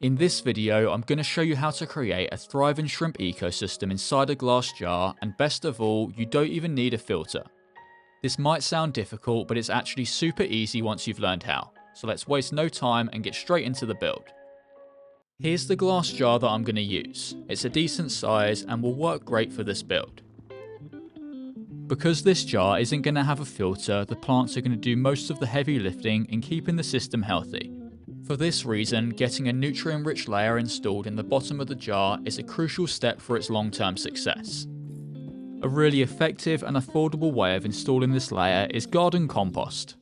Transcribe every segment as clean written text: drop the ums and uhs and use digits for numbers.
In this video, I'm going to show you how to create a thriving shrimp ecosystem inside a glass jar, and best of all, you don't even need a filter. This might sound difficult, but it's actually super easy once you've learned how. So let's waste no time and get straight into the build. Here's the glass jar that I'm going to use. It's a decent size and will work great for this build. Because this jar isn't going to have a filter, the plants are going to do most of the heavy lifting in keeping the system healthy. For this reason, getting a nutrient-rich layer installed in the bottom of the jar is a crucial step for its long-term success. A really effective and affordable way of installing this layer is garden compost.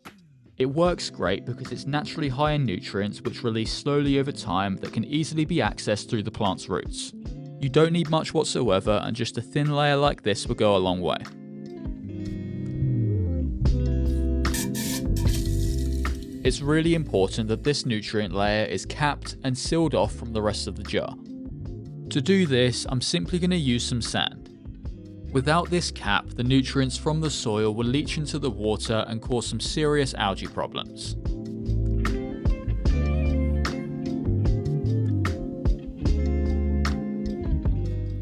It works great because it's naturally high in nutrients which release slowly over time that can easily be accessed through the plant's roots. You don't need much whatsoever, and just a thin layer like this will go a long way. It's really important that this nutrient layer is capped and sealed off from the rest of the jar. To do this, I'm simply going to use some sand. Without this cap, the nutrients from the soil will leach into the water and cause some serious algae problems.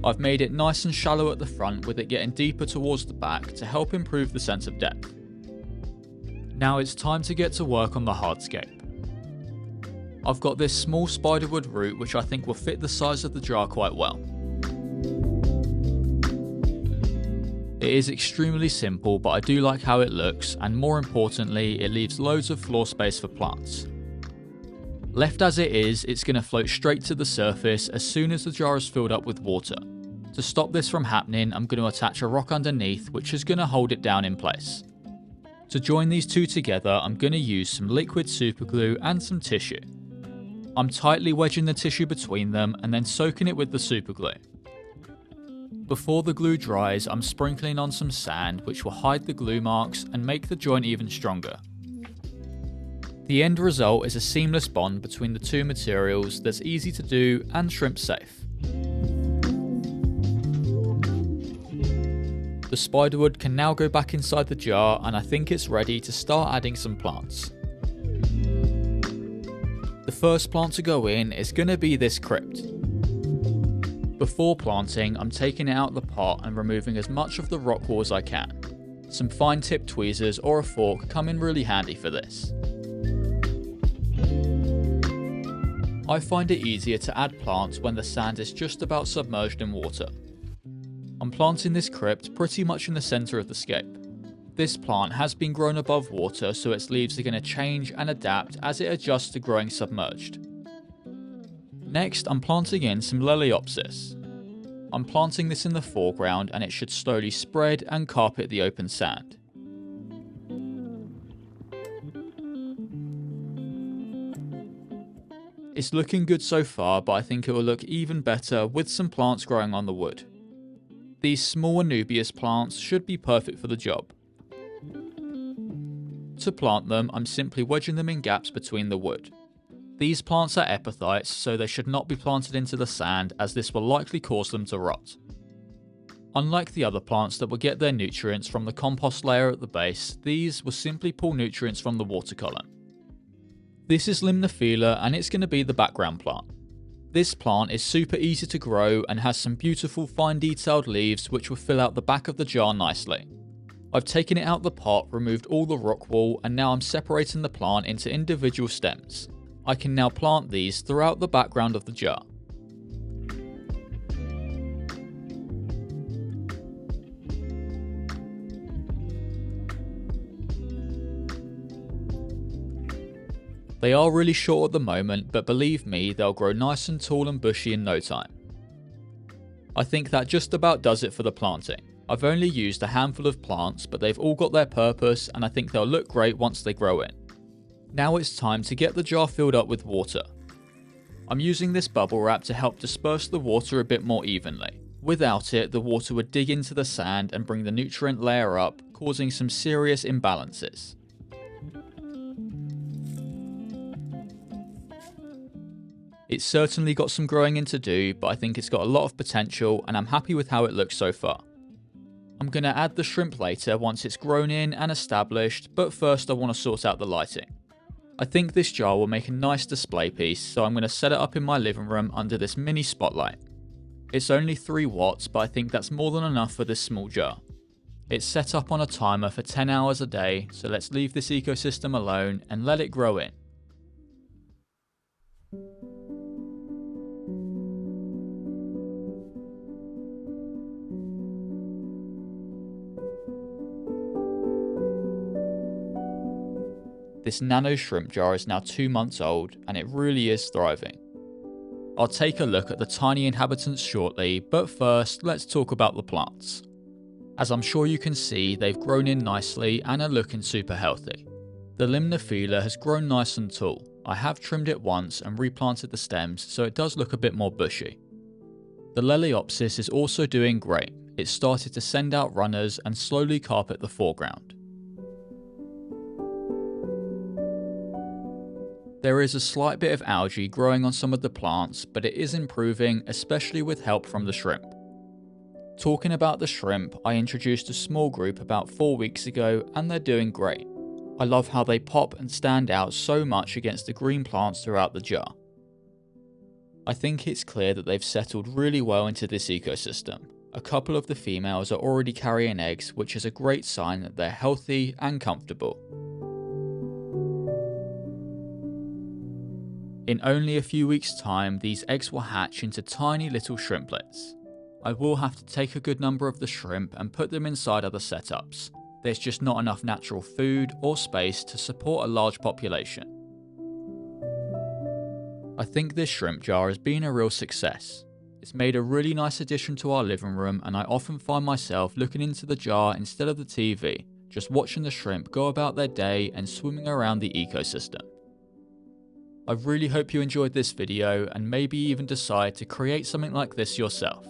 I've made it nice and shallow at the front, with it getting deeper towards the back to help improve the sense of depth. Now it's time to get to work on the hardscape. I've got this small spiderwood root which I think will fit the size of the jar quite well. It is extremely simple, but I do like how it looks, and more importantly, it leaves loads of floor space for plants. Left as it is, it's going to float straight to the surface as soon as the jar is filled up with water. To stop this from happening, I'm going to attach a rock underneath which is going to hold it down in place. To join these two together, I'm going to use some liquid superglue and some tissue. I'm tightly wedging the tissue between them and then soaking it with the superglue. Before the glue dries, I'm sprinkling on some sand which will hide the glue marks and make the joint even stronger. The end result is a seamless bond between the two materials that's easy to do and shrimp safe. The spiderwood can now go back inside the jar, and I think it's ready to start adding some plants. The first plant to go in is going to be this crypt. Before planting, I'm taking it out of the pot and removing as much of the rock wool as I can. Some fine tipped tweezers or a fork come in really handy for this. I find it easier to add plants when the sand is just about submerged in water. I'm planting this crypt pretty much in the centre of the scape. This plant has been grown above water, so its leaves are going to change and adapt as it adjusts to growing submerged. Next, I'm planting in some Leliopsis. I'm planting this in the foreground, and it should slowly spread and carpet the open sand. It's looking good so far, but I think it will look even better with some plants growing on the wood. These small Anubias plants should be perfect for the job. To plant them, I'm simply wedging them in gaps between the wood. These plants are epiphytes, so they should not be planted into the sand, as this will likely cause them to rot. Unlike the other plants that will get their nutrients from the compost layer at the base, these will simply pull nutrients from the water column. This is Limnophila, and it's going to be the background plant. This plant is super easy to grow and has some beautiful fine detailed leaves which will fill out the back of the jar nicely. I've taken it out the pot, removed all the rock wool, and now I'm separating the plant into individual stems. I can now plant these throughout the background of the jar. They are really short at the moment, but believe me, they'll grow nice and tall and bushy in no time. I think that just about does it for the planting. I've only used a handful of plants, but they've all got their purpose, and I think they'll look great once they grow in. Now it's time to get the jar filled up with water. I'm using this bubble wrap to help disperse the water a bit more evenly. Without it, the water would dig into the sand and bring the nutrient layer up, causing some serious imbalances. It's certainly got some growing in to do, but I think it's got a lot of potential, and I'm happy with how it looks so far. I'm going to add the shrimp later once it's grown in and established, but first I want to sort out the lighting. I think this jar will make a nice display piece, so I'm going to set it up in my living room under this mini spotlight. It's only 3 watts, but I think that's more than enough for this small jar. It's set up on a timer for 10 hours a day, so let's leave this ecosystem alone and let it grow in. This nano shrimp jar is now 2 months old and it really is thriving. I'll take a look at the tiny inhabitants shortly, but first let's talk about the plants. As I'm sure you can see, they've grown in nicely and are looking super healthy. The Limnophila has grown nice and tall. I have trimmed it once and replanted the stems so it does look a bit more bushy. The Leliopsis is also doing great. It started to send out runners and slowly carpet the foreground. There is a slight bit of algae growing on some of the plants, but it is improving, especially with help from the shrimp. Talking about the shrimp, I introduced a small group about 4 weeks ago and they're doing great. I love how they pop and stand out so much against the green plants throughout the jar. I think it's clear that they've settled really well into this ecosystem. A couple of the females are already carrying eggs, which is a great sign that they're healthy and comfortable. In only a few weeks' time, these eggs will hatch into tiny little shrimplets. I will have to take a good number of the shrimp and put them inside other setups. There's just not enough natural food or space to support a large population. I think this shrimp jar has been a real success. It's made a really nice addition to our living room and I often find myself looking into the jar instead of the TV, just watching the shrimp go about their day and swimming around the ecosystem. I really hope you enjoyed this video and maybe even decide to create something like this yourself.